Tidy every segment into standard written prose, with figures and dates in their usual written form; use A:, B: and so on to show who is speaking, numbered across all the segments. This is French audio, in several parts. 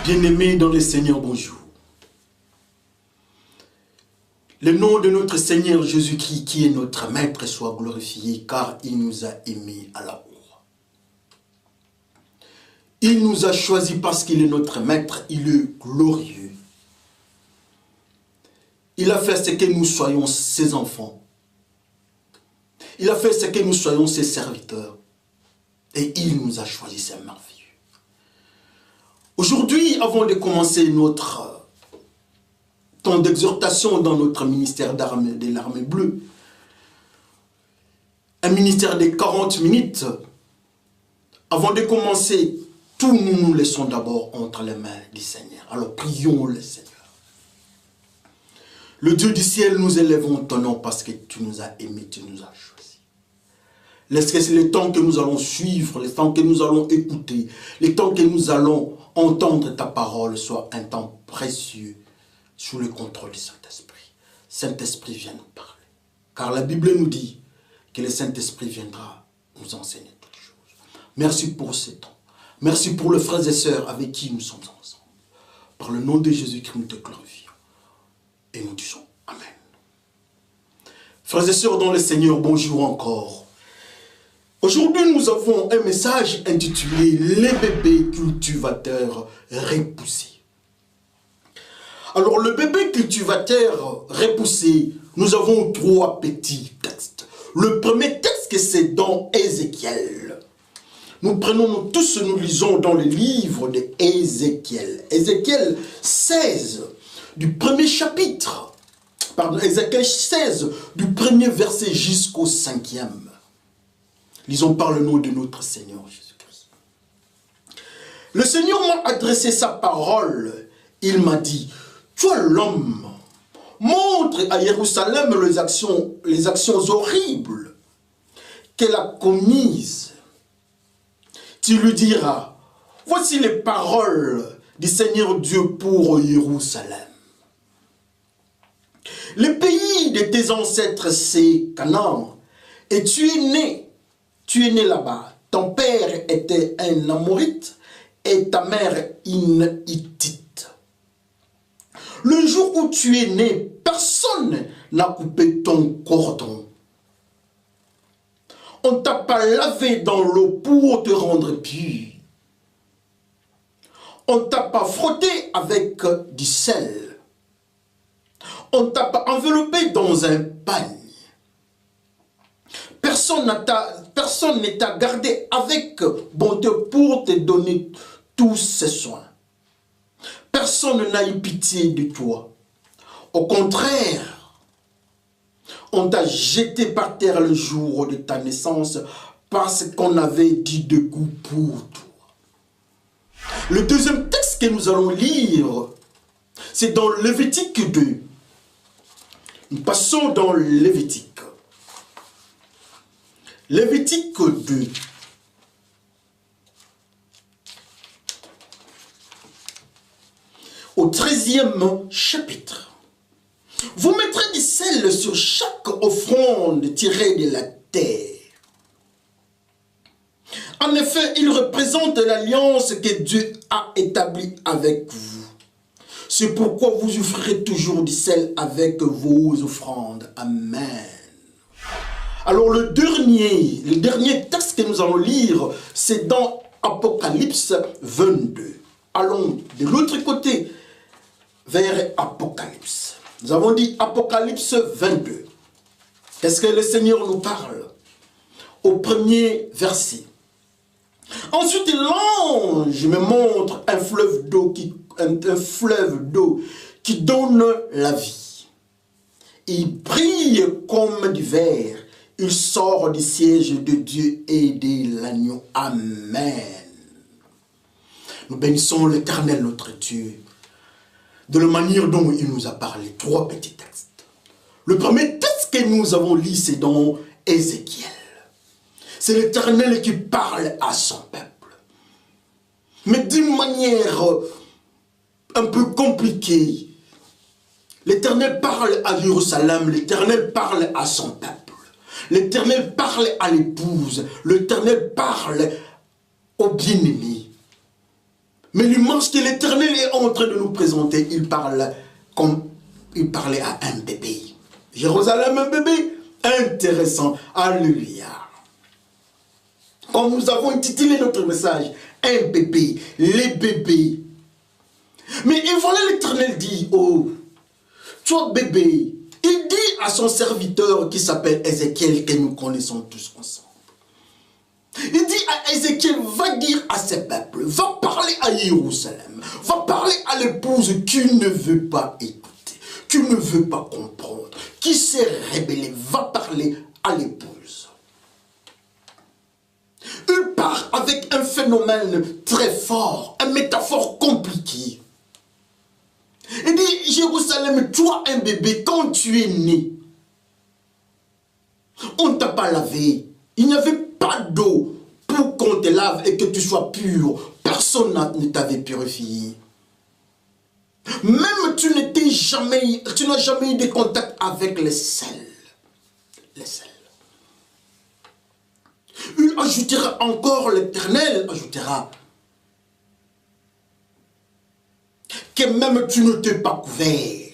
A: Bien-aimés dans le Seigneur, bonjour. Le nom de notre Seigneur Jésus-Christ, qui est notre Maître, soit glorifié, car il nous a aimés à l'amour. Il nous a choisis parce qu'il est notre Maître, il est glorieux. Il a fait ce que nous soyons ses enfants. Il a fait ce que nous soyons ses serviteurs. Et il nous a choisis, c'est merveilleux. Aujourd'hui, avant de commencer notre temps d'exhortation dans notre ministère de l'armée bleue, un ministère de 40 minutes, avant de commencer, tout nous laissons d'abord entre les mains du Seigneur. Alors prions le Seigneur. Le Dieu du ciel, nous élevons ton nom parce que tu nous as aimés, tu nous as choisis. Laisse que c'est le temps que nous allons suivre, le temps que nous allons écouter, le temps que nous allons entendre ta parole soit un temps précieux sous le contrôle du Saint-Esprit. Saint-Esprit, viens nous parler. Car la Bible nous dit que le Saint-Esprit viendra nous enseigner toutes choses. Merci pour ce temps. Merci pour les frères et sœurs avec qui nous sommes ensemble. Par le nom de Jésus-Christ, nous te glorifions. Et nous disons Amen. Frères et sœurs dans le Seigneur, bonjour encore. Aujourd'hui, nous avons un message intitulé « Les bébés cultivateurs repoussés ». Alors, le bébé cultivateur repoussé, nous avons trois petits textes. Le premier texte, c'est dans Ézéchiel. Nous prenons nous tous, nous lisons dans le livre d'Ézéchiel. Ézéchiel 16, du premier chapitre. Pardon, Ézéchiel 16, du premier verset jusqu'au 5e. Lisons par le nom de notre Seigneur Jésus-Christ. Le Seigneur m'a adressé sa parole. Il m'a dit, toi l'homme, montre à Jérusalem les actions horribles qu'elle a commises. Tu lui diras, voici les paroles du Seigneur Dieu pour Jérusalem. Le pays de tes ancêtres, c'est Canaan, et tu es né là-bas. Ton père était un Amorite et ta mère une Hittite. Le jour où tu es né, personne n'a coupé ton cordon. On ne t'a pas lavé dans l'eau pour te rendre pur. On ne t'a pas frotté avec du sel. On ne t'a pas enveloppé dans un pagne. Personne ne t'a gardé avec bonté pour te donner tous ces soins. Personne n'a eu pitié de toi. Au contraire, on t'a jeté par terre le jour de ta naissance parce qu'on avait dit de goût pour toi. Le deuxième texte que nous allons lire, c'est dans Lévitique 2. Nous passons dans Lévitique. Lévitique 2. Au 13e chapitre. Vous mettrez du sel sur chaque offrande tirée de la terre. En effet, il représente l'alliance que Dieu a établie avec vous. C'est pourquoi vous offrirez toujours du sel avec vos offrandes. Amen. Alors le dernier texte que nous allons lire, c'est dans Apocalypse 22. Allons de l'autre côté vers Apocalypse. Nous avons dit Apocalypse 22. Qu'est-ce que le Seigneur nous parle? Au premier verset. Ensuite, l'ange me montre un fleuve d'eau qui donne la vie. Il brille comme du verre. Il sort du siège de Dieu et de l'agneau. Amen. Nous bénissons l'Éternel, notre Dieu, de la manière dont il nous a parlé. Trois petits textes. Le premier texte que nous avons lu, c'est dans Ézéchiel. C'est l'Éternel qui parle à son peuple. Mais d'une manière un peu compliquée. L'Éternel parle à Jérusalem, l'Éternel parle à son peuple. L'Éternel parle à l'épouse, l'Éternel parle au bien-aimé. Mais l'image que l'Éternel est en train de nous présenter, il parle comme il parlait à un bébé. Jérusalem, un bébé intéressant. Alléluia. Comme nous avons intitulé notre message, un bébé, les bébés. Mais et voilà l'Éternel dit, oh, toi bébé, il dit à son serviteur qui s'appelle Ézéchiel, que nous connaissons tous ensemble. Il dit à Ézéchiel, va dire à ses peuples, va parler à Jérusalem, va parler à l'épouse qui ne veut pas écouter, qui ne veut pas comprendre, qui s'est rébellée, va parler à l'épouse. Il part avec un phénomène très fort, une métaphore compliquée. Il dit, Jérusalem, toi un bébé, quand tu es né, on ne t'a pas lavé. Il n'y avait pas d'eau pour qu'on te lave et que tu sois pur. Personne ne t'avait purifié. Même tu n'as jamais eu de contact avec les sels. Les sels. Il ajoutera encore, l'Éternel ajoutera que même tu ne t'es pas couvert.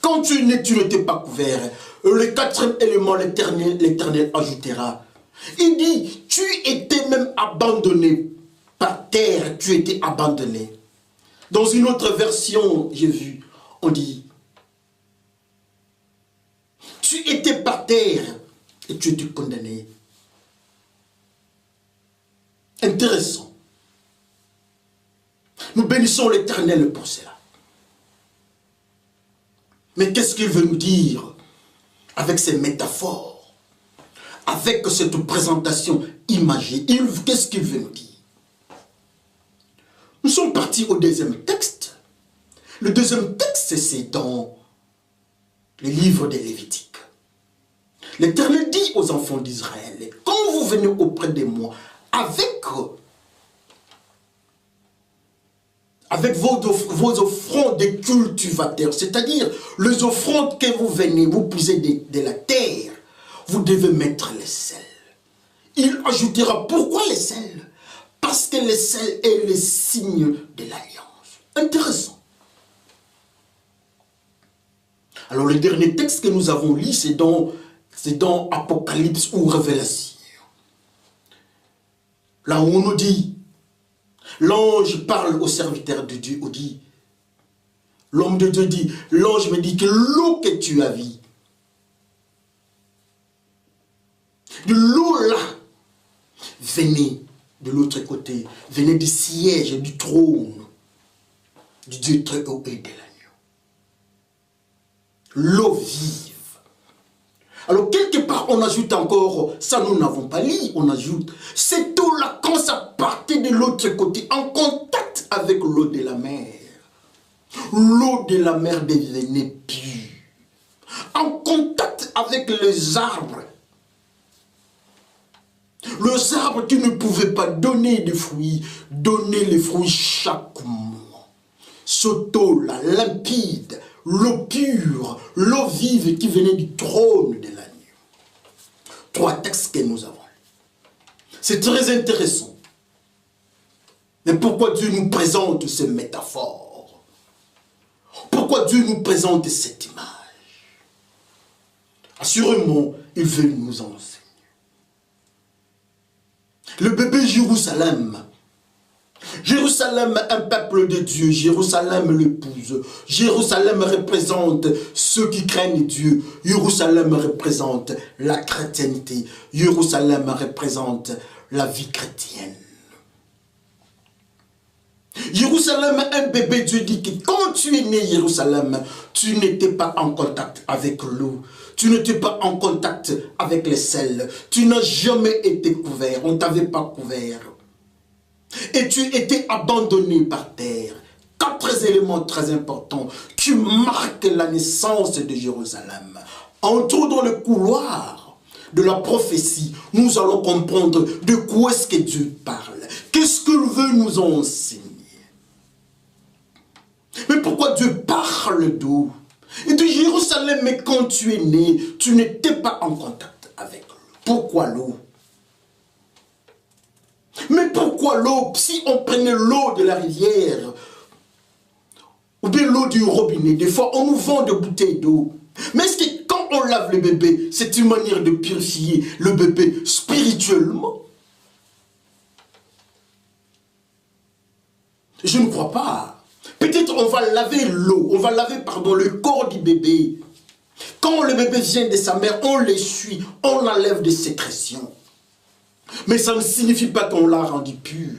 A: Quand tu es né, tu ne t'es pas couvert. Le quatrième élément, l'Éternel ajoutera. Il dit, tu étais même abandonné par terre, tu étais abandonné. Dans une autre version, j'ai vu, on dit, tu étais par terre et tu étais condamné. Intéressant. Nous bénissons l'Éternel pour cela. Mais qu'est-ce qu'il veut nous dire avec ces métaphores, avec cette présentation imagée? Qu'est-ce qu'il veut nous dire? Nous sommes partis au deuxième texte. Le deuxième texte, c'est dans le livre des Lévitiques. L'Éternel dit aux enfants d'Israël, quand vous venez auprès de moi, avec vos offrandes de cultivateurs, c'est-à-dire les offrandes que vous venez, vous puisez de la terre, vous devez mettre les sels. Il ajoutera, pourquoi les sels? Parce que le sel est le signe de l'alliance. Intéressant. Alors le dernier texte que nous avons lu, c'est dans Apocalypse ou Révélation. Là où on nous dit, l'ange parle au serviteur de Dieu, on dit, l'homme de Dieu dit, l'ange me dit que l'eau que tu as vue, de l'eau là, venait de l'autre côté, venait du siège, du trône, du Dieu très haut et de l'agneau. L'eau vive. Alors, quelque part, on ajoute encore, ça nous n'avons pas lu, on ajoute, cette eau-là, quand ça partait de l'autre côté, en contact avec l'eau de la mer devenait pure. En contact avec les arbres qui ne pouvaient pas donner des fruits, donner les fruits chaque mois. Cette eau-là, limpide, l'eau pure, l'eau vive qui venait du trône de l'agneau. 3 textes que nous avons. C'est très intéressant. Mais pourquoi Dieu nous présente ces métaphores? Pourquoi Dieu nous présente cette image? Assurément, il veut nous enseigner. Le bébé Jérusalem. Jérusalem, un peuple de Dieu. Jérusalem, l'épouse. Jérusalem représente ceux qui craignent Dieu. Jérusalem représente la chrétienté. Jérusalem représente la vie chrétienne. Jérusalem, un bébé, Dieu dit que quand tu es né, Jérusalem, tu n'étais pas en contact avec l'eau. Tu n'étais pas en contact avec les sels. Tu n'as jamais été couvert. On ne t'avait pas couvert. Et tu étais abandonné par terre. 4 éléments très importants qui marquent la naissance de Jérusalem. Entrons dans le couloir de la prophétie. Nous allons comprendre de quoi est-ce que Dieu parle. Qu'est-ce qu'il veut nous enseigner? Mais pourquoi Dieu parle d'eau? Et de Jérusalem, mais quand tu es né, tu n'étais pas en contact avec l'eau. Pourquoi l'eau? Mais pourquoi l'eau? Si on prenait l'eau de la rivière, ou bien l'eau du robinet, des fois on nous vend des bouteilles d'eau. Mais est-ce que quand on lave le bébé, c'est une manière de purifier le bébé spirituellement? Je ne crois pas. Peut-être on va laver l'eau, on va laver, pardon, le corps du bébé. Quand le bébé vient de sa mère, on l'essuie, on l'enlève des sécrétions. Mais ça ne signifie pas qu'on l'a rendu pur.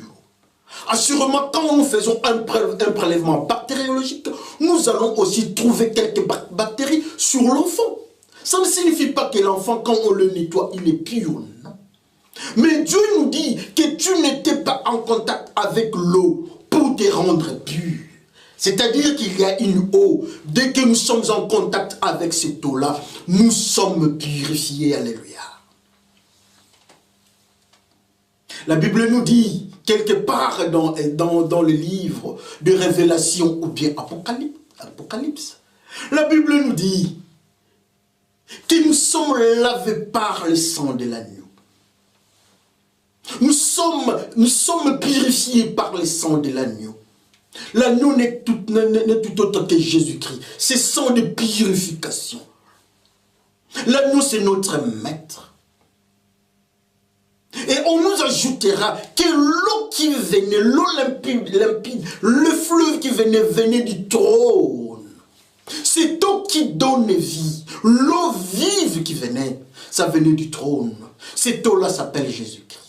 A: Assurément, quand nous faisons un prélèvement bactériologique, nous allons aussi trouver quelques bactéries sur l'enfant. Ça ne signifie pas que l'enfant, quand on le nettoie, il est pur, non. Mais Dieu nous dit que tu n'étais pas en contact avec l'eau pour te rendre pur. C'est-à-dire qu'il y a une eau. Dès que nous sommes en contact avec cette eau-là, nous sommes purifiés. Alléluia. La Bible nous dit, quelque part dans le livre de Révélation ou bien Apocalypse, la Bible nous dit que nous sommes lavés par le sang de l'agneau. Nous sommes purifiés par le sang de l'agneau. L'agneau n'est tout autre que Jésus-Christ. C'est sang de purification. L'agneau, c'est notre maître. Et on nous ajoutera que l'eau qui venait, l'eau limpide, le fleuve qui venait du trône. Cette eau qui donne vie, l'eau vive qui venait, ça venait du trône. Cette eau-là s'appelle Jésus-Christ.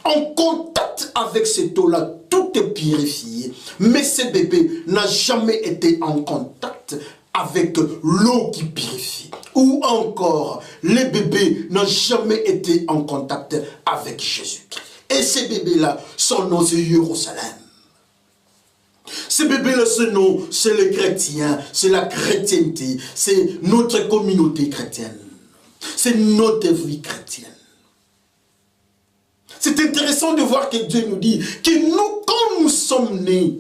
A: En contact avec cette eau-là, tout est purifié. Mais ce bébé n'a jamais été en contact avec l'eau qui purifie. Ou encore, les bébés n'ont jamais été en contact avec Jésus-Christ. Et ces bébés-là, son nom c'est Jérusalem. Ces bébés-là, ce nom, c'est les chrétiens, c'est la chrétienté, c'est notre communauté chrétienne. C'est notre vie chrétienne. C'est intéressant de voir que Dieu nous dit que nous, quand nous sommes nés,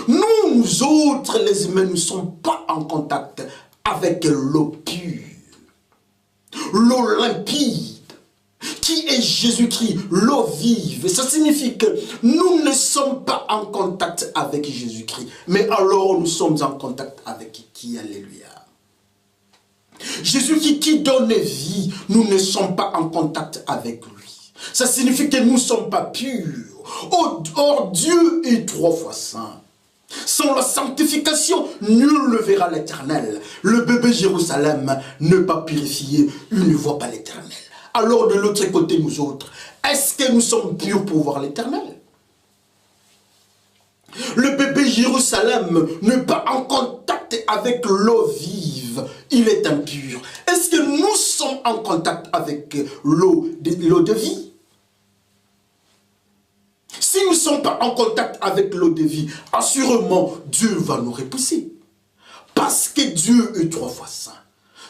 A: nous autres, les humains, ne sommes pas en contact avec l'eau pure, l'eau limpide, qui est Jésus-Christ, l'eau vive. Ça signifie que nous ne sommes pas en contact avec Jésus-Christ, mais alors nous sommes en contact avec qui? Alléluia. Jésus-Christ qui donne vie, nous ne sommes pas en contact avec lui. Ça signifie que nous ne sommes pas purs. Or, Dieu est 3 fois saint. Sans la sanctification, nul ne verra l'Éternel. Le bébé Jérusalem n'est pas purifié, il ne voit pas l'Éternel. Alors de l'autre côté, nous autres, est-ce que nous sommes purs pour voir l'Éternel? Le bébé Jérusalem n'est pas en contact avec l'eau vive, il est impur. Est-ce que nous sommes en contact avec l'eau de vie? Si nous ne sommes pas en contact avec l'eau de vie, assurément, Dieu va nous repousser. Parce que Dieu est 3 fois saint.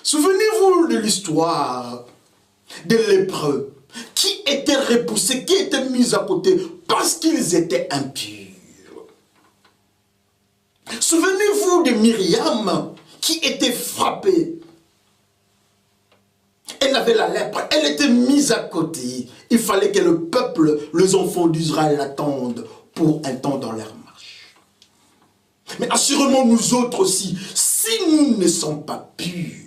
A: Souvenez-vous de l'histoire des lépreux qui étaient repoussés, qui étaient mis à côté parce qu'ils étaient impurs. Souvenez-vous de Myriam qui était frappée. Elle avait la lèpre, elle était mise à côté. Il fallait que le peuple, les enfants d'Israël l'attendent pour un temps dans leur marche. Mais assurément nous autres aussi, si nous ne sommes pas purs,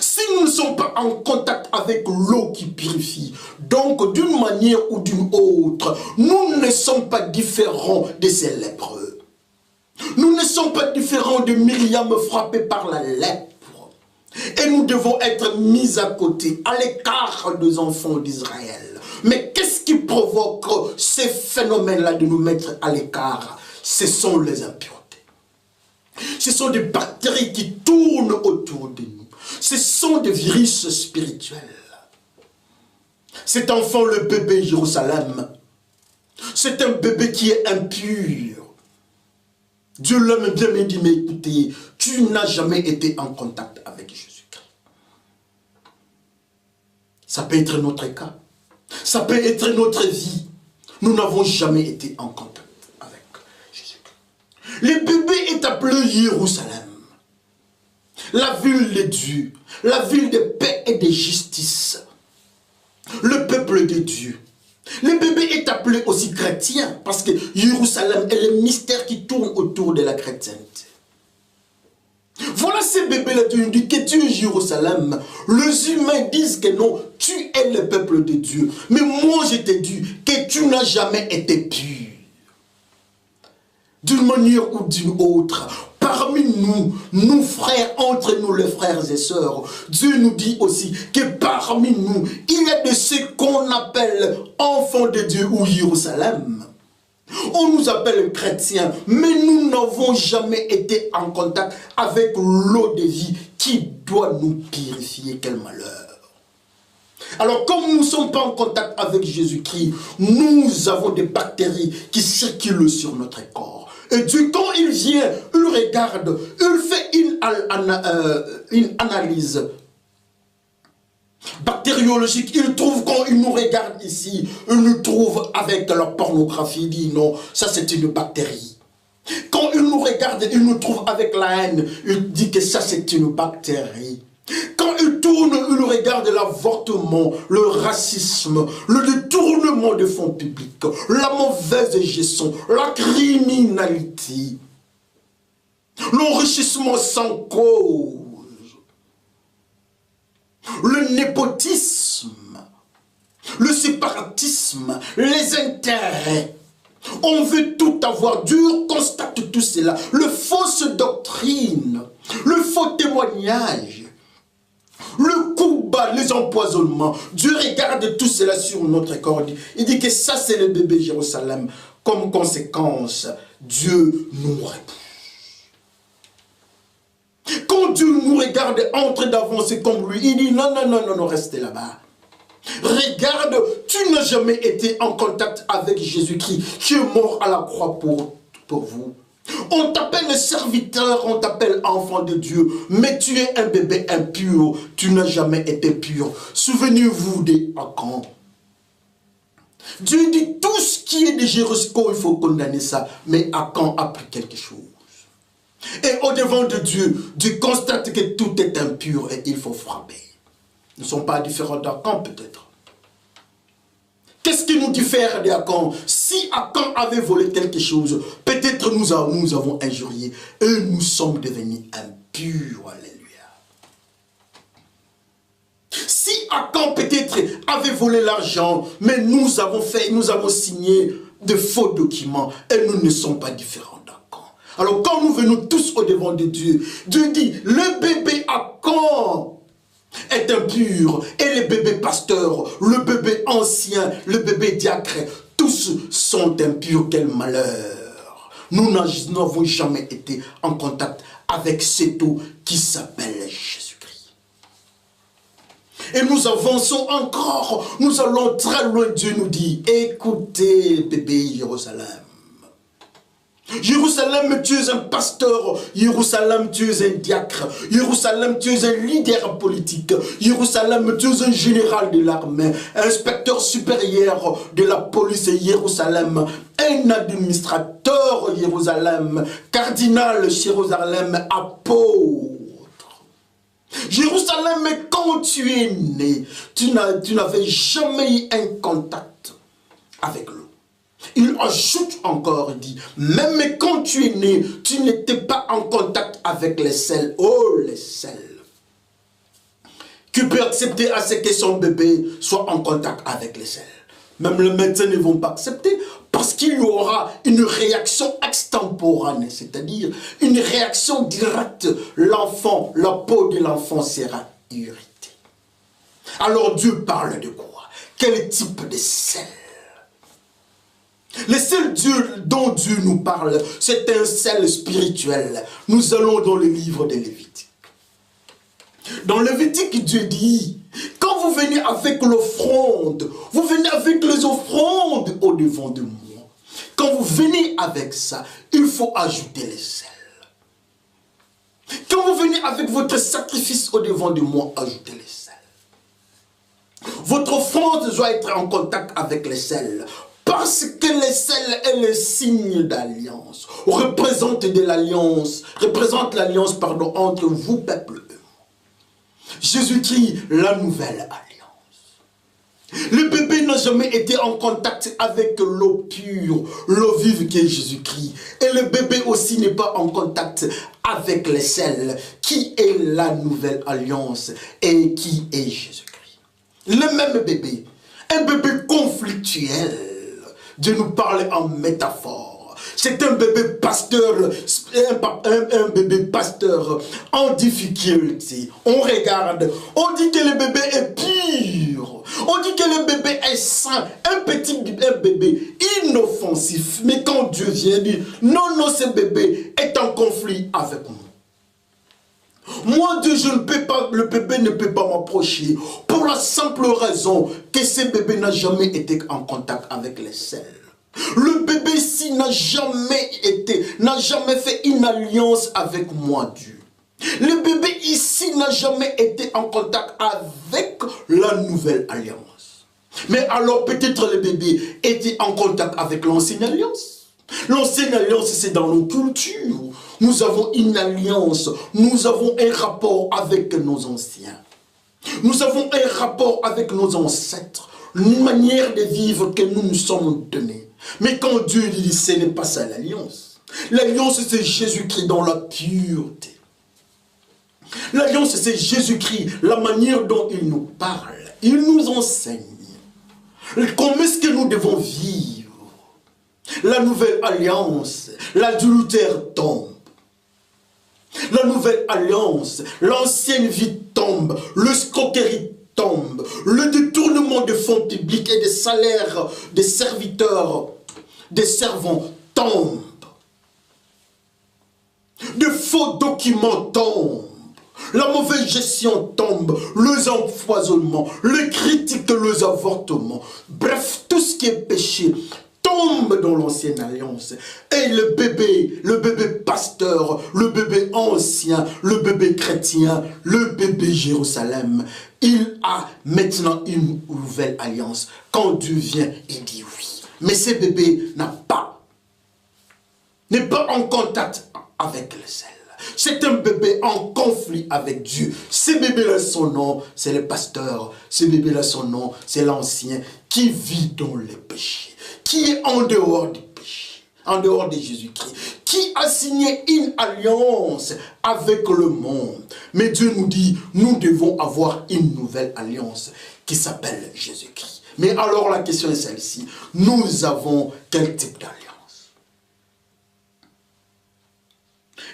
A: si nous ne sommes pas en contact avec l'eau qui purifie, donc d'une manière ou d'une autre, nous ne sommes pas différents de ces lépreux. Nous ne sommes pas différents de Myriam frappée par la lèpre. Et nous devons être mis à côté, à l'écart des enfants d'Israël. Mais qu'est-ce qui provoque ces phénomènes-là de nous mettre à l'écart? Ce sont les impuretés. Ce sont des bactéries qui tournent autour de nous. Ce sont des virus spirituels. Cet enfant, le bébé Jérusalem, c'est un bébé qui est impur. Dieu l'aime bien, mais dit, mais écoutez, tu n'as jamais été en contact avec Jésus-Christ. Ça peut être notre cas. Ça peut être notre vie. Nous n'avons jamais été en contact avec Jésus-Christ. Le bébé est appelé Jérusalem. La ville de Dieu. La ville de paix et de justice. Le peuple de Dieu. Le bébé est appelée aussi chrétien, parce que Jérusalem est le mystère qui tourne autour de la chrétienté. Voilà ces bébés-là, tu nous dis que tu es Jérusalem. Les humains disent que non, tu es le peuple de Dieu. Mais moi je te dis que tu n'as jamais été pur. D'une manière ou d'une autre. Parmi nous, nous frères, entre nous les frères et sœurs, Dieu nous dit aussi que parmi nous, il y a de ceux qu'on appelle enfants de Dieu ou Jérusalem. On nous appelle chrétiens, mais nous n'avons jamais été en contact avec l'eau de vie qui doit nous purifier. Quel malheur! Alors, comme nous ne sommes pas en contact avec Jésus-Christ, nous avons des bactéries qui circulent sur notre corps. Et Dieu, quand il vient, il regarde, il fait une analyse bactériologique. Il trouve, quand il nous regarde ici, il nous trouve avec la pornographie. Il dit non, ça c'est une bactérie. Quand il nous regarde, il nous trouve avec la haine. Il dit que ça c'est une bactérie. Quand il tourne, il regarde l'avortement, le racisme, le détournement de fonds publics, la mauvaise gestion, la criminalité, l'enrichissement sans cause, le népotisme, le séparatisme, les intérêts. On veut tout avoir. Dieu constate tout cela. Le fausse doctrine, le faux témoignage, le coup bas, les empoisonnements. Dieu regarde tout cela sur notre corps. Il dit que ça c'est le bébé Jérusalem. Comme conséquence, Dieu nous répond. Quand Dieu nous regarde entre d'avance comme lui, il dit non, non, non, non, non, restez là-bas. Regarde, tu n'as jamais été en contact avec Jésus-Christ qui est mort à la croix pour vous. On t'appelle serviteur, on t'appelle enfant de Dieu, mais tu es un bébé impur, tu n'as jamais été pur. Souvenez-vous de Achan. Dieu dit tout ce qui est de Jérusalem, il faut condamner ça, mais Achan a pris quelque chose. Et au devant de Dieu, Dieu constate que tout est impur et il faut frapper. Nous ne sommes pas différents d'Achan peut-être. Qu'est-ce qui nous diffère d'Achan? Si Achan avait volé quelque chose, peut-être nous avons injurié et nous sommes devenus impurs. Alléluia. Si Achan peut-être avait volé l'argent, mais nous avons signé de faux documents et nous ne sommes pas différents d'Achan. Alors quand nous venons tous au devant de Dieu, Dieu dit, le bébé Achan est impur, et les bébés pasteurs, le bébé ancien, le bébé diacre, tous sont impurs. Quel malheur! Nous n'avons jamais été en contact avec cet eau qui s'appelle Jésus-Christ. Et nous avançons encore, nous allons très loin. Dieu nous dit, écoutez bébé Jérusalem. Jérusalem, tu es un pasteur. Jérusalem, tu es un diacre. Jérusalem, tu es un leader politique. Jérusalem, tu es un général de l'armée, inspecteur supérieur de la police Jérusalem, un administrateur Jérusalem, cardinal Jérusalem, apôtre. Jérusalem, quand tu es né, tu n'avais jamais eu un contact avec l'eau. Il ajoute encore, il dit, même quand tu es né, tu n'étais pas en contact avec les sels. Oh, les sels. Qui peut accepter à ce que son bébé soit en contact avec les sels? Même les médecins ne vont pas accepter parce qu'il y aura une réaction extemporanée, c'est-à-dire une réaction directe. L'enfant, la peau de l'enfant sera irritée. Alors Dieu parle de quoi? Quel type de sel? Le seul Dieu dont Dieu nous parle, c'est un sel spirituel. Nous allons dans le livre de Lévitique. Dans Lévitique, Dieu dit, quand vous venez avec l'offrande, vous venez avec les offrandes au devant de moi. Quand vous venez avec ça, il faut ajouter les sels. Quand vous venez avec votre sacrifice au devant de moi, ajoutez les sels. Votre offrande doit être en contact avec les sels. Parce que les sels est le signe d'alliance, représente l'alliance entre vous, peuple, et moi. Jésus-Christ, la nouvelle alliance. Le bébé n'a jamais été en contact avec l'eau pure, l'eau vive qui est Jésus-Christ. Et le bébé aussi n'est pas en contact avec les sels, qui est la nouvelle alliance et qui est Jésus-Christ. Le même bébé, un bébé conflictuel. Dieu nous parle en métaphore. C'est un bébé pasteur, un bébé pasteur en difficulté. On regarde, on dit que le bébé est pur. On dit que le bébé est saint, un bébé inoffensif. Mais quand Dieu vient dire, non, non, ce bébé est en conflit avec moi. Moi, Dieu, je ne peux pas, le bébé ne peut pas m'approcher pour la simple raison que ce bébé n'a jamais été en contact avec les sels. Le bébé ici n'a jamais fait une alliance avec moi, Dieu. Le bébé ici n'a jamais été en contact avec la nouvelle alliance. Mais alors peut-être le bébé était en contact avec l'ancienne alliance. L'ancienne alliance, c'est dans nos cultures. Nous avons une alliance, nous avons un rapport avec nos anciens. Nous avons un rapport avec nos ancêtres, une manière de vivre que nous nous sommes donnés. Mais quand Dieu dit, ce n'est pas ça l'alliance. L'alliance, c'est Jésus-Christ dans la pureté. L'alliance, c'est Jésus-Christ, la manière dont il nous parle. Il nous enseigne. Comment est-ce que nous devons vivre? La nouvelle alliance, l'adultère tombe. La nouvelle alliance, l'ancienne vie tombe, le escroquerie tombe, le détournement de fonds publics et des salaires des serviteurs, des servants tombe. De faux documents tombent. La mauvaise gestion tombe, les empoisonnements, les critiques, les avortements. Bref, tout ce qui est péché tombe dans l'ancienne alliance. Et le bébé pasteur, le bébé ancien, le bébé chrétien, le bébé Jérusalem, il a maintenant une nouvelle alliance. Quand Dieu vient, il dit oui. Mais ce bébé n'est pas en contact avec le sel. C'est un bébé en conflit avec Dieu. Ce bébé-là, son nom, c'est le pasteur. Ce bébé-là, son nom, c'est l'ancien qui vit dans les péchés, qui est en dehors du péché, en dehors de Jésus-Christ, qui a signé une alliance avec le monde. Mais Dieu nous dit, nous devons avoir une nouvelle alliance qui s'appelle Jésus-Christ. Mais alors la question est celle-ci, nous avons quel type d'alliance?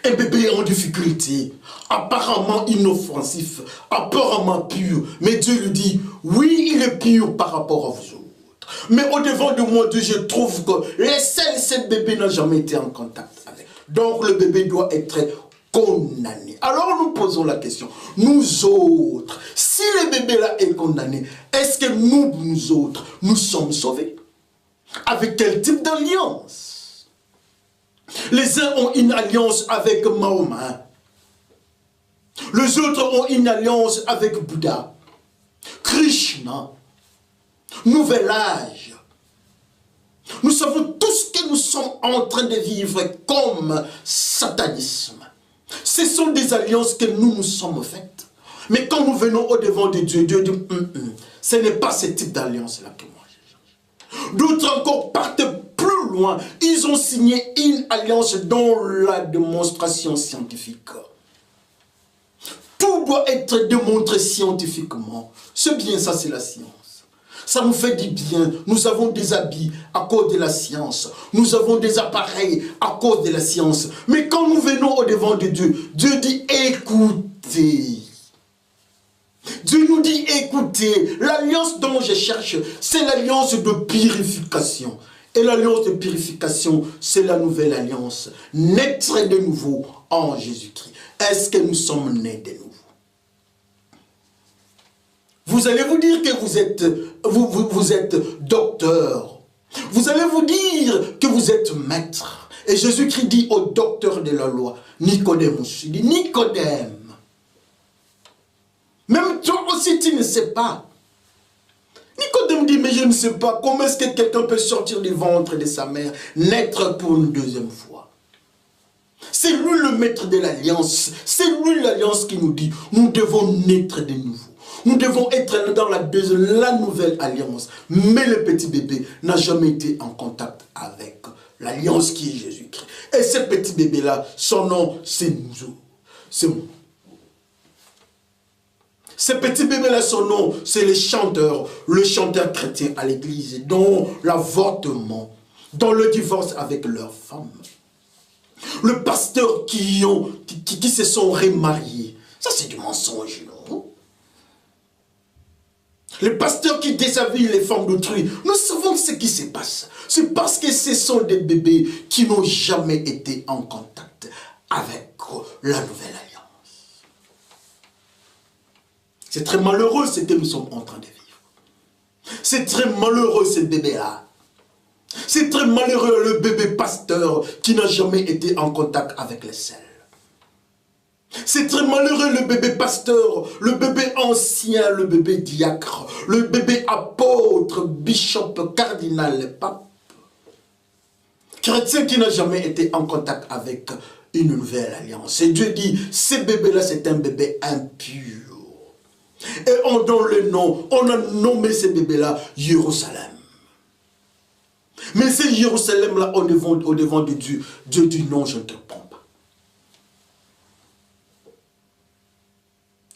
A: Un bébé en difficulté, apparemment inoffensif, apparemment pur. Mais Dieu lui dit, oui, il est pur par rapport à vous autres. Mais au-devant de moi, Dieu, je trouve que les sels, ce bébé n'a jamais été en contact avec. Donc le bébé doit être condamné. Alors nous posons la question, nous autres, si le bébé là est condamné, est-ce que nous autres, nous sommes sauvés? Avec quel type d'alliance? Les uns ont une alliance avec Mahomet. Les autres ont une alliance avec Bouddha, Krishna, Nouvel Âge. Nous savons tous que nous sommes en train de vivre comme satanisme. Ce sont des alliances que nous nous sommes faites. Mais quand nous venons au-devant de Dieu, Dieu dit, ce n'est pas ce type d'alliance-là que moi je cherche. D'autres encore partent plus loin. Ils ont signé une alliance dans la démonstration scientifique. Tout doit être démontré scientifiquement. C'est bien ça, c'est la science. Ça nous fait du bien. Nous avons des habits à cause de la science. Nous avons des appareils à cause de la science. Mais quand nous venons au-devant de Dieu, Dieu dit écoutez. Dieu nous dit écoutez. L'alliance dont je cherche, c'est l'alliance de purification. Et l'alliance de purification, c'est la nouvelle alliance. Naître de nouveau en Jésus-Christ. Est-ce que nous sommes nés de nouveau? Vous allez vous dire que vous êtes docteur. Vous allez vous dire que vous êtes maître. Et Jésus-Christ dit au docteur de la loi, Nicodème, il dit, Nicodème, même toi aussi tu ne sais pas. Nicodème dit, mais je ne sais pas, comment est-ce que quelqu'un peut sortir du ventre de sa mère, naître pour une deuxième fois? C'est lui le maître de l'alliance. C'est lui l'alliance qui nous dit, nous devons naître de nouveau. Nous devons être dans la nouvelle alliance. Mais le petit bébé n'a jamais été en contact avec l'alliance qui est Jésus-Christ. Et ce petit bébé-là, son nom, c'est nous. C'est moi. Ce petit bébé-là, son nom, c'est le chanteur chrétien à l'église, dont l'avortement, dont le divorce avec leur femme. Le pasteur qui se sont remariés. Ça, c'est du mensonge, non? Les pasteurs qui déshabillent les femmes d'autrui. Nous savons ce qui se passe. C'est parce que ce sont des bébés qui n'ont jamais été en contact avec la nouvelle alliance. C'est très malheureux ce que nous sommes en train de vivre. C'est très malheureux ce bébé-là. C'est très malheureux le bébé pasteur qui n'a jamais été en contact avec les sels. C'est très malheureux le bébé pasteur, le bébé ancien, le bébé diacre, le bébé apôtre, bishop, cardinal, pape. Chrétien qui n'a jamais été en contact avec une nouvelle alliance. Et Dieu dit, ce bébé-là, c'est un bébé impur. Et on donne le nom, on a nommé ce bébé-là Jérusalem. Mais c'est Jérusalem-là au devant de Dieu. Dieu dit non, je ne te prends pas.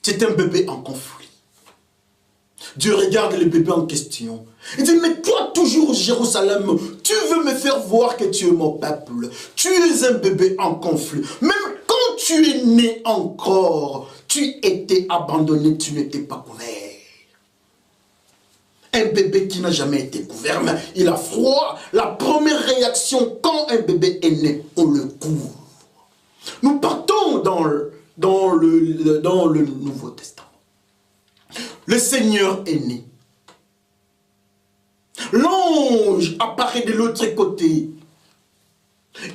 A: C'est un bébé en conflit. Dieu regarde le bébé en question. Il dit, mais toi toujours Jérusalem, tu veux me faire voir que tu es mon peuple. Tu es un bébé en conflit. Même quand tu es né encore, tu étais abandonné, tu n'étais pas couvert. Un bébé qui n'a jamais été couvert, mais il a froid. La première réaction quand un bébé est né, on le couvre. Nous partons dans le Nouveau Testament. Le Seigneur est né. L'ange apparaît de l'autre côté.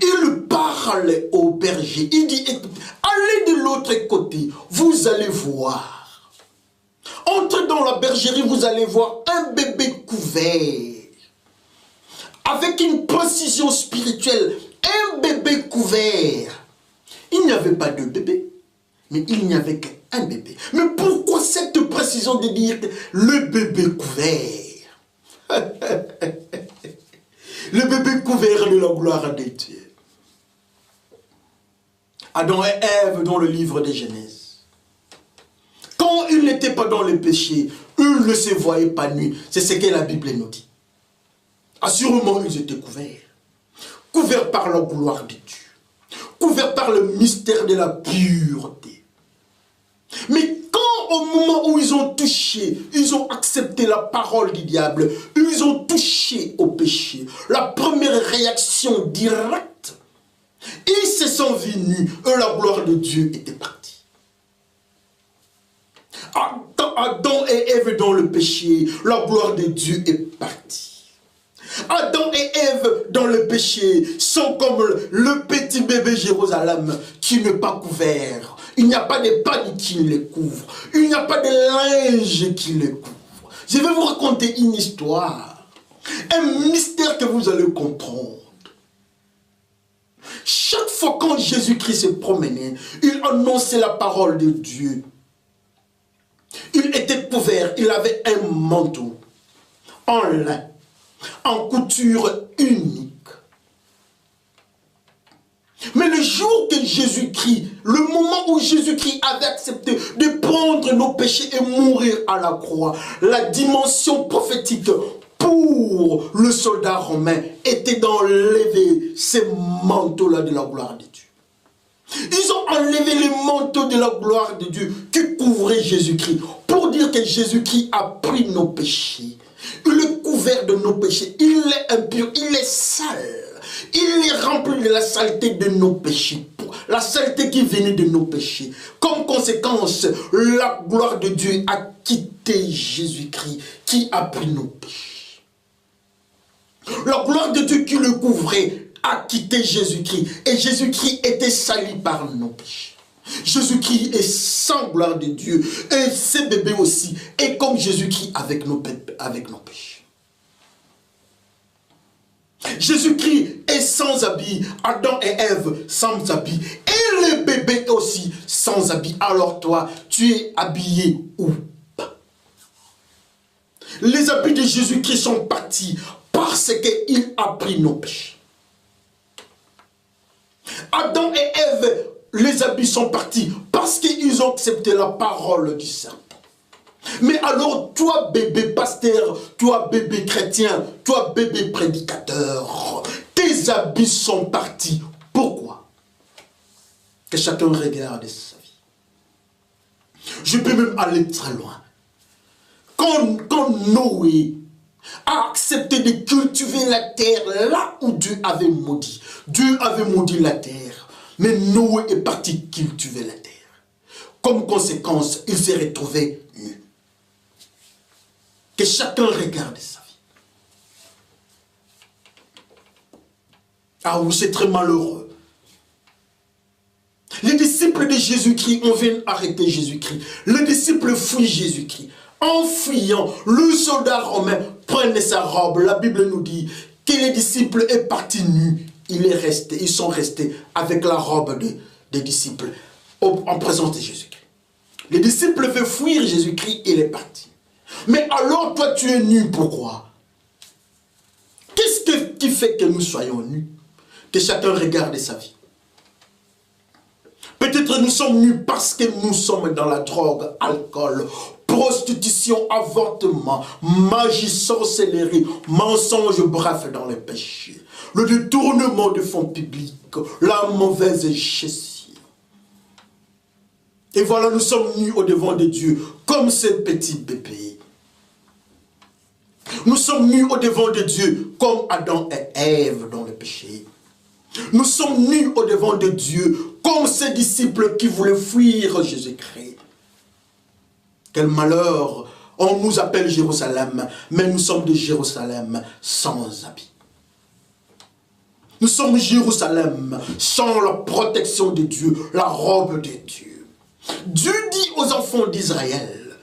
A: Il parle au berger. Il dit, allez de l'autre côté, vous allez voir. Entrez dans la bergerie, vous allez voir un bébé couvert. Avec une précision spirituelle, un bébé couvert. Il n'y avait pas de bébé, mais il n'y avait qu'un bébé. Mais pourquoi cette précision de dire le bébé couvert? Le bébé couvert de la gloire de Dieu. Adam et Ève dans le livre de Genèse. Quand ils n'étaient pas dans le péché, ils ne se voyaient pas nus. C'est ce que la Bible nous dit. Assurément, ils étaient couverts. Couverts par la gloire de Dieu. Couverts par le mystère de la pureté. Mais quand au moment où ils ont touché, ils ont accepté la parole du diable, ils ont touché au péché, la première réaction directe, ils se sont venus et la gloire de Dieu était partie. Adam et Ève dans le péché, la gloire de Dieu est partie. Adam et Ève dans le péché sont comme le petit bébé Jérusalem qui n'est pas couvert. Il n'y a pas de panique qui les couvre. Il n'y a pas de linge qui les couvre. Je vais vous raconter une histoire. Un mystère que vous allez comprendre. Chaque fois quand Jésus-Christ se promenait, il annonçait la parole de Dieu. Il était couvert, il avait un manteau en lin, en couture unique. Mais le jour que Jésus-Christ, le moment où Jésus-Christ avait accepté de prendre nos péchés et mourir à la croix, la dimension prophétique pour le soldat romain était d'enlever ces manteaux-là de la gloire de Dieu. Ils ont enlevé les manteaux de la gloire de Dieu qui couvraient Jésus-Christ pour dire que Jésus-Christ a pris nos péchés. Il est couvert de nos péchés. Il est impur, il est sale. Il est rempli de la saleté de nos péchés. La saleté qui venait de nos péchés. Comme conséquence, la gloire de Dieu a quitté Jésus-Christ qui a pris nos péchés. La gloire de Dieu qui le couvrait a quitté Jésus-Christ. Et Jésus-Christ était sali par nos péchés. Jésus-Christ est sans gloire de Dieu. Et ces bébés aussi. Et comme Jésus-Christ avec nos péchés. Jésus-Christ est sans habit. Adam et Ève sans habit. Et le bébé aussi sans habit. Alors toi, tu es habillé où? Les habits de Jésus-Christ sont partis parce qu'il a pris nos péchés. Adam et Ève, les habits sont partis parce qu'ils ont accepté la parole du serpent. Mais alors, toi, bébé pasteur, toi, bébé chrétien, toi, bébé prédicateur, tes habits sont partis. Pourquoi? Que chacun regarde sa vie. Je peux même aller très loin. Quand Noé a accepté de cultiver la terre là où Dieu avait maudit. Dieu avait maudit la terre, mais Noé est parti cultiver la terre. Comme conséquence, il s'est retrouvé nu. Que chacun regarde sa vie. Ah oui, c'est très malheureux. Les disciples de Jésus-Christ, on vient arrêter Jésus-Christ. Les disciples fuient Jésus-Christ. En fuyant, le soldat romain prenait sa robe. La Bible nous dit que les disciples est parti nus. Ils sont restés avec la robe des disciples en présence de Jésus-Christ. Les disciples veulent fuir Jésus-Christ, il est parti. Mais alors toi tu es nu, pourquoi? Qu'est-ce qui fait que nous soyons nus? Que chacun regarde sa vie. Peut-être nous sommes nus parce que nous sommes dans la drogue, alcool, prostitution, avortement, magie, sorcellerie, mensonge, bref, dans les péchés. Le détournement de fonds publics, la mauvaise gestion. Et voilà, nous sommes nus au devant de Dieu, comme ces petits bébés. Nous sommes nus au devant de Dieu, comme Adam et Ève dans le péché. Nous sommes nus au devant de Dieu, comme ces disciples qui voulaient fuir Jésus-Christ. Quel malheur! On nous appelle Jérusalem, mais nous sommes de Jérusalem sans habit. Nous sommes Jérusalem sans la protection de Dieu, la robe de Dieu. Dieu dit aux enfants d'Israël,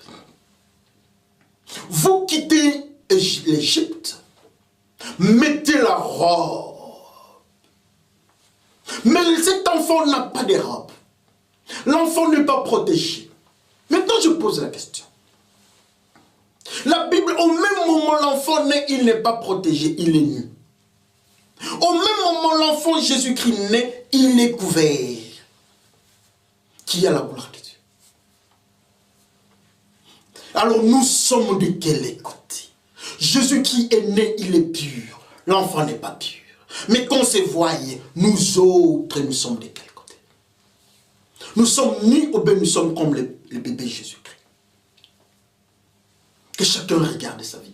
A: vous quittez l'Égypte, mettez la robe. Mais cet enfant n'a pas de robe. L'enfant n'est pas protégé. Maintenant, je pose la question. La Bible, au même moment l'enfant naît, il n'est pas protégé, il est nu. Au même moment l'enfant Jésus-Christ naît, il est couvert. Qui a la gloire de Dieu? Alors nous sommes de quel côté? Jésus-Christ est né, il est pur. L'enfant n'est pas pur. Mais qu'on se voie, nous autres, nous sommes de quel côté? Nous sommes nus ou bien nous sommes comme le bébé Jésus-Christ? Que chacun regarde sa vie.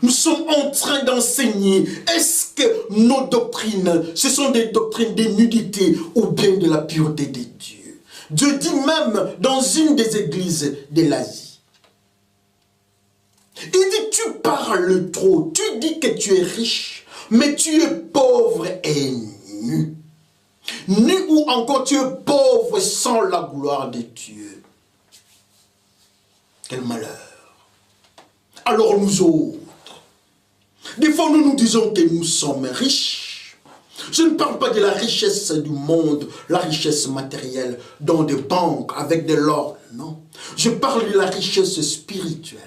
A: Nous sommes en train d'enseigner. Est-ce que nos doctrines, ce sont des doctrines de nudité ou bien de la pureté de Dieu? Dieu dit même dans une des églises de l'Asie. Il dit, tu parles trop, tu dis que tu es riche, mais tu es pauvre et nu. Nu ou encore tu es pauvre sans la gloire de Dieu. Quel malheur. Alors nous autres, des fois nous nous disons que nous sommes riches. Je ne parle pas de la richesse du monde, la richesse matérielle, dans des banques, avec de l'or, non. Je parle de la richesse spirituelle.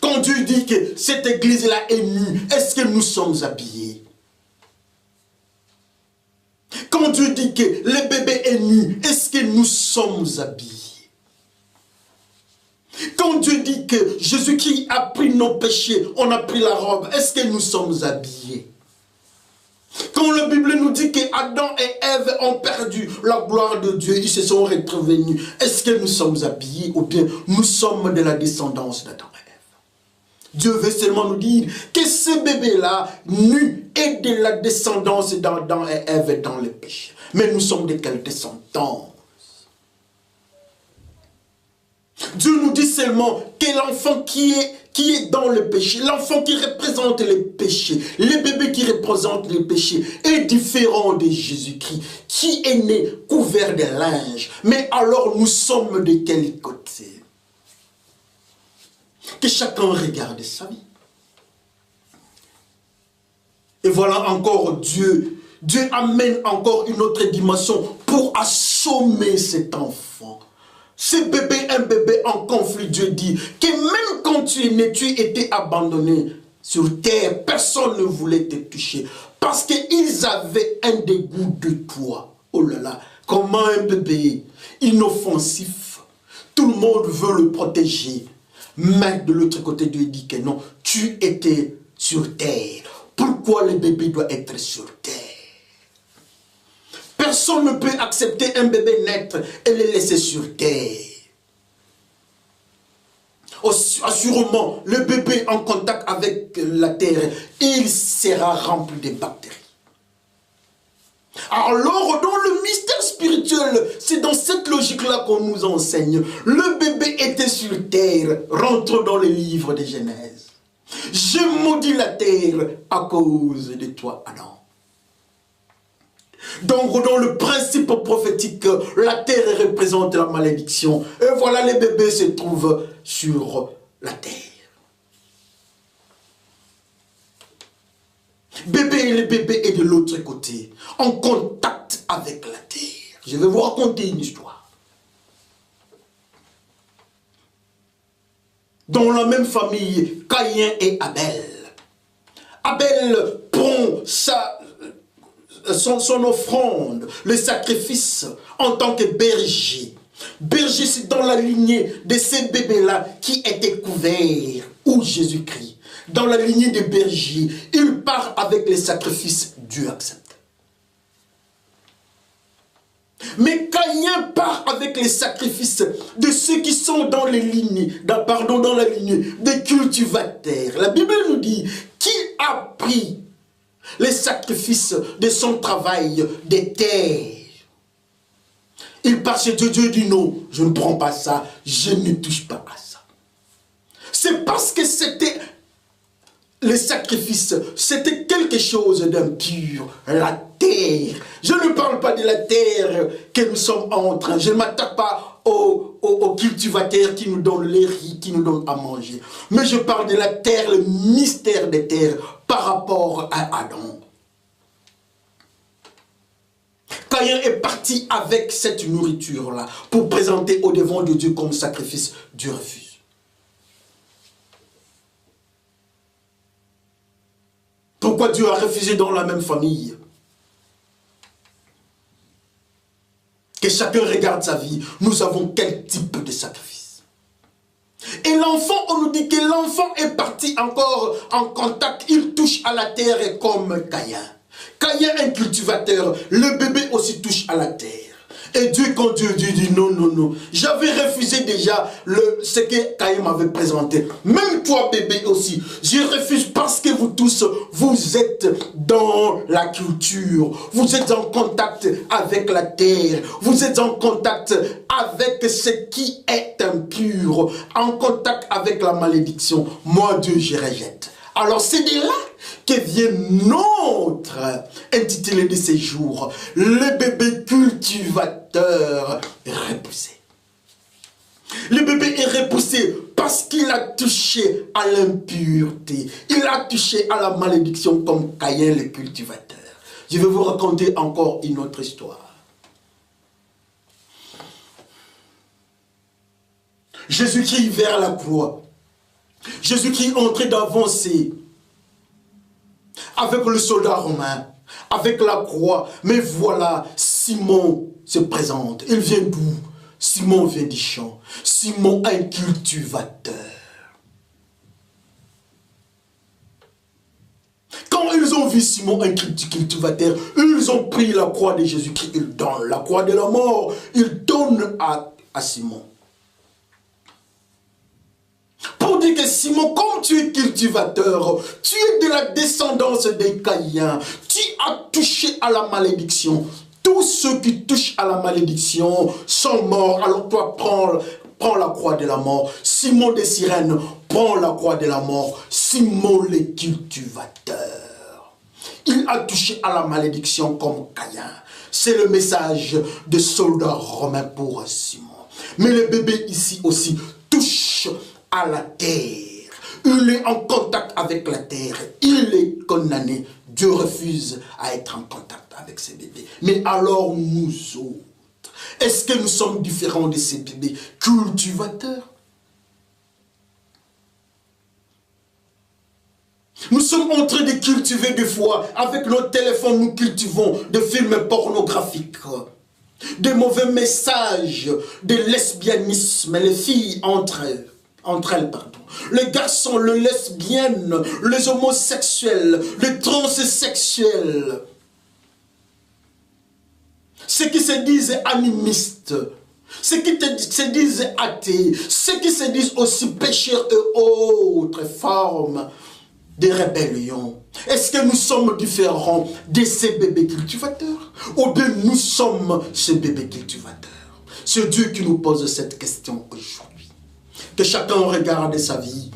A: Quand Dieu dit que cette église-là est nue, est-ce que nous sommes habillés? Quand Dieu dit que le bébé est nu, est-ce que nous sommes habillés? Quand Dieu dit que Jésus-Christ a pris nos péchés, on a pris la robe, est-ce que nous sommes habillés? Quand la Bible nous dit que Adam et Ève ont perdu la gloire de Dieu, ils se sont retrouvés nus, est-ce que nous sommes habillés ou bien nous sommes de la descendance d'Adam et Ève? Dieu veut seulement nous dire que ce bébé-là, nu, est de la descendance d'Adam et Ève dans le péché. Mais nous sommes de quelle descendance? Dieu nous dit seulement que l'enfant qui est dans le péché, l'enfant qui représente le péché, le bébé qui représente le péché est différent de Jésus-Christ, qui est né couvert de linge. Mais alors nous sommes de quel côté? Que chacun regarde sa vie. Et voilà encore Dieu amène encore une autre dimension pour assommer cet enfant. ce bébé, un bébé en conflit, Dieu dit que même quand tu es né, tu étais abandonné sur terre, personne ne voulait te toucher parce qu'ils avaient un dégoût de toi. Oh là là, comment un bébé inoffensif, tout le monde veut le protéger. Mais de l'autre côté, Dieu dit que non, tu étais sur terre. Pourquoi le bébé doit être sur terre? Personne ne peut accepter un bébé naître et le laisser sur terre. Assurément, le bébé en contact avec la terre, il sera rempli de bactéries. Alors, dans le mystère spirituel, c'est dans cette logique-là qu'on nous enseigne. Le bébé était sur terre, rentre dans le livre de Genèse. Je maudis la terre à cause de toi, Adam. Donc, dans le principe prophétique, la terre représente la malédiction. Et voilà, les bébés se trouvent sur la terre. Le bébé est de l'autre côté, en contact avec la terre. Je vais vous raconter une histoire. Dans la même famille, Caïn et Abel. Abel prend son offrande, le sacrifice, en tant que berger. Berger, c'est dans la lignée de ces bébés-là qui étaient couverts, ou Jésus-Christ. Dans la lignée des bergers, il part avec les sacrifices, Dieu accepte. Mais Caïn part avec les sacrifices de ceux qui sont dans les lignées, dans la lignée des cultivateurs. La Bible nous dit qui a pris les sacrifices de son travail des terres. Il part chez Dieu, Dieu dit non, je ne prends pas ça, je ne touche pas à ça. C'est parce que c'était les sacrifices, c'était quelque chose d'impur, la terre. Je ne parle pas de la terre que nous sommes en train, je ne m'attaque pas aux cultivateurs qui nous donnent les riz, qui nous donnent à manger. Mais je parle de la terre, le mystère des terres par rapport à Adam. Caïn est parti avec cette nourriture-là pour présenter au devant de Dieu comme sacrifice. Dieu refuse. Pourquoi Dieu a refusé dans la même famille? Que chacun regarde sa vie. Nous avons quel type de sacrifice? Et l'enfant, on nous dit que l'enfant est parti encore en contact. Il touche à la terre comme Caïn. Caïn est un cultivateur. Le bébé aussi touche à la terre. Et Dieu, quand Dieu dit non, non, non. J'avais refusé déjà ce que Caïn m'avait présenté. Même toi, bébé aussi. Je refuse parce que vous tous, vous êtes dans la culture. Vous êtes en contact avec la terre. Vous êtes en contact avec ce qui est impur. En contact avec la malédiction. Moi, Dieu, je rejette. Alors c'est de là que vient notre intitulé de ces jours, le bébé cultivateur repoussé. Le bébé est repoussé parce qu'il a touché à l'impureté. Il a touché à la malédiction comme Caïn le cultivateur. Je vais vous raconter encore une autre histoire. Jésus-Christ vers la croix. Jésus-Christ entrait d'avancer avec le soldat romain, avec la croix. Mais voilà, Simon se présente. Il vient d'où? Simon vient du champ. Simon, un cultivateur. Quand ils ont vu Simon, un cultivateur, ils ont pris la croix de Jésus-Christ. Ils donnent la croix de la mort. Ils donnent à Simon. Pour dire que Simon, comme tu es cultivateur, tu es de la descendance des Caïns, tu as touché à la malédiction. Tous ceux qui touchent à la malédiction sont morts. Alors toi, prends la croix de la mort. Simon de Cyrène, prends la croix de la mort. Simon le cultivateur. Il a touché à la malédiction comme Caïn. C'est le message de soldats romains pour Simon. Mais le bébé ici aussi touche à la terre. Il est en contact avec la terre. Il est condamné. Dieu refuse à être en contact avec ses bébés. Mais alors nous autres, Est-ce que nous sommes différents de ces bébés cultivateurs? Nous sommes en train de cultiver des fois, avec nos téléphones, nous cultivons des films pornographiques, des mauvais messages, de lesbianisme, les filles entre elles, pardon. Les garçons, les lesbiennes, les homosexuels, les transsexuels. Ceux qui se disent animistes, ceux qui se disent athées, ceux qui se disent aussi pécheurs et autres formes de rébellion. Est-ce que nous sommes différents de ces bébés cultivateurs? Ou bien nous sommes ces bébés cultivateurs? C'est Dieu qui nous pose cette question aujourd'hui. Que chacun regarde sa vie.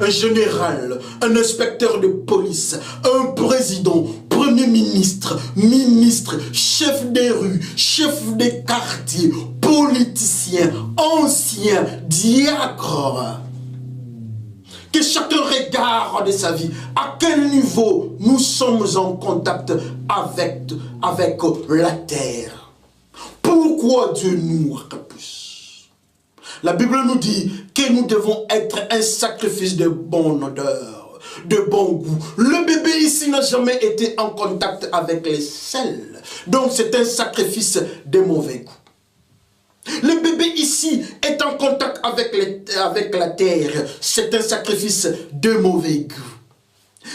A: Un général, un inspecteur de police, un président, premier ministre, ministre, chef des rues, chef des quartiers, politicien, ancien, diacre. Que chacun regarde sa vie. À quel niveau nous sommes en contact avec la terre? Pourquoi Dieu nous repousse? La Bible nous dit que nous devons être un sacrifice de bonne odeur, de bon goût. Le bébé ici n'a jamais été en contact avec les sels. Donc c'est un sacrifice de mauvais goût. Le bébé ici est en contact avec la terre. C'est un sacrifice de mauvais goût.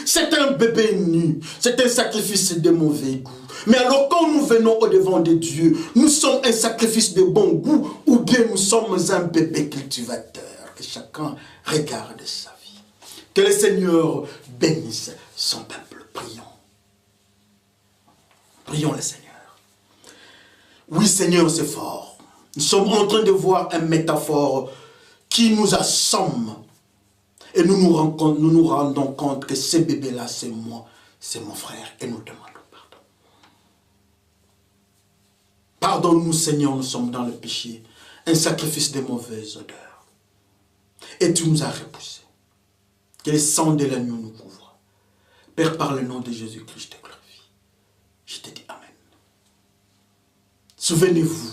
A: C'est un bébé nu. C'est un sacrifice de mauvais goût. Mais alors quand nous venons au devant de Dieu, nous sommes un sacrifice de bon goût ou bien nous sommes un bébé cultivateur. Que chacun regarde sa vie. Que le Seigneur bénisse son peuple. Prions. Prions le Seigneur. Oui Seigneur, c'est fort. Nous sommes en train de voir une métaphore qui nous assomme. Et nous nous rendons compte que ce bébé-là, c'est moi, c'est mon frère. Et nous demandons pardon. Pardonne-nous, Seigneur, nous sommes dans le péché. Un sacrifice de mauvaise odeur. Et tu nous as repoussés. Que le sang de l'agneau nous couvre. Père, par le nom de Jésus-Christ, je te glorifie. Je te dis Amen. Souvenez-vous.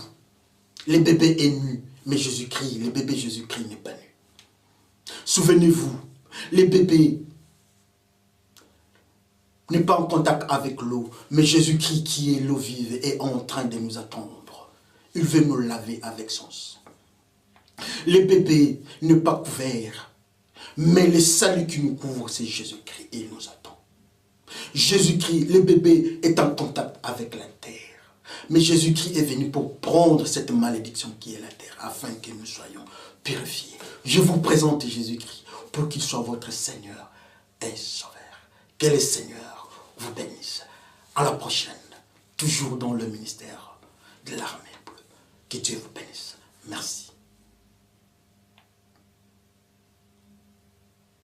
A: Le bébé est nu, mais Jésus-Christ, le bébé Jésus-Christ n'est pas nu. Souvenez-vous, le bébé n'est pas en contact avec l'eau, mais Jésus-Christ qui est l'eau vive est en train de nous attendre. Il veut nous laver avec son sang. Le bébé n'est pas couvert, mais le salut qui nous couvre, c'est Jésus-Christ et il nous attend. Jésus-Christ, le bébé est en contact avec la terre. Mais Jésus-Christ est venu pour prendre cette malédiction qui est la terre, afin que nous soyons purifiés. Je vous présente Jésus-Christ pour qu'il soit votre Seigneur et Sauveur. Que le Seigneur vous bénisse. À la prochaine, toujours dans le ministère de l'armée bleue. Que Dieu vous bénisse. Merci.